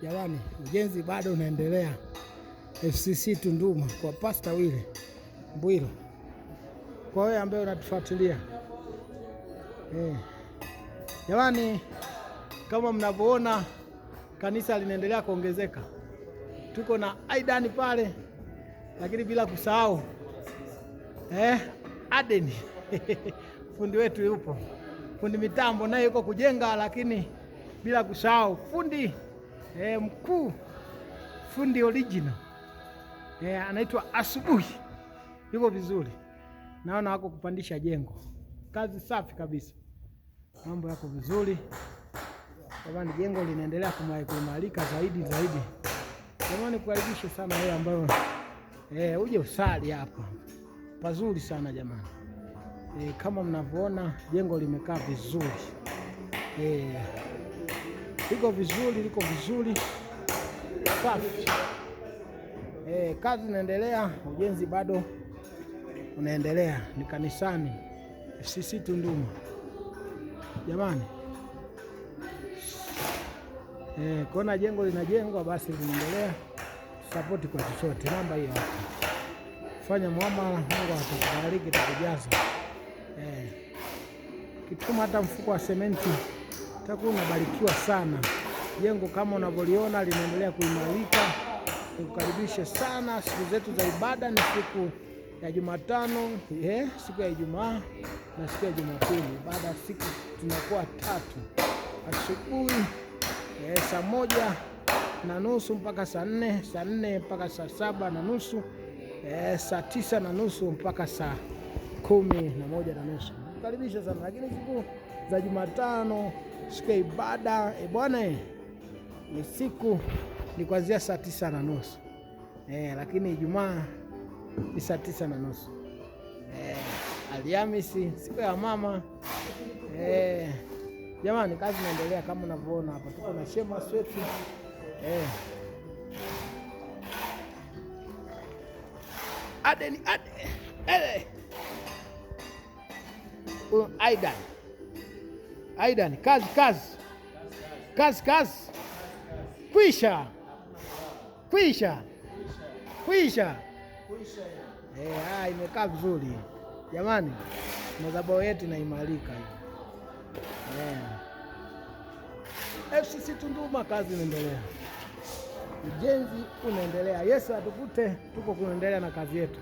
Jamani, ujenzi bado unaendelea FCC Tunduma kwa Pastor Wile Mbwilo. Kwa wewe ambaye unatufuatilia jamani, kama mnavyoona kanisa linaendelea kuongezeka. Tuko na Aidan pale, lakini bila kusahau Aden fundi wetu yupo, fundi mitambo naye yuko kujenga, lakini bila kusahau fundi mkuu, fundi original anaitwa Asubuhi, yuko vizuri. Naona wako kupandisha jengo, kazi safi kabisa, mambo yako vizuri. Jamani, jengo linaendelea kuimarika zaidi. Jamani, kukaribisha sana wewe ambayo uje usali hapa, pazuri sana jamani. Kama mnavyoona jengo limekaa vizuri, liko vizuri safi. Kazi inaendelea, ujenzi bado unaendelea, ni kanisani FCC Tunduma jamani. Kuona jengo linajengwa, basi linaendelea, support kwa chochote. Namba hiyo hapo, fanya muamala, Mungu atakubariki, atakujaza. Kituma hata mfuko wa sementi, utakuwa unabarikiwa sana. Jengo kama unavyoliona linaendelea kuimarika. Nikukaribishe sana. Siku zetu za ibada ni siku ya Jumatano, siku ya Ijumaa na siku ya Jumapili. Baada ya siku tunakuwa 3, asubuhi saa 1:30 mpaka saa 4, saa 4 mpaka saa 7:30, saa 9:30 mpaka saa 11:30. Karibisha sana. Lakini siku za Jumatano, siku ya ibada bwana, ni siku ni kuanzia saa 9:30, lakini Ijumaa ni saa 9:30. Alhamisi siku ya mama. Jamani, kazi inaendelea kama unavyoona hapa. Tuko na shema swetu Aden Aidan, kazi kwisha. Imekaa vizuri jamani, madhabahu yetu inaimarika FCC Tunduma. Kazi inaendelea, ujenzi unaendelea. Yesu atukute, tuko kuendelea na kazi yetu.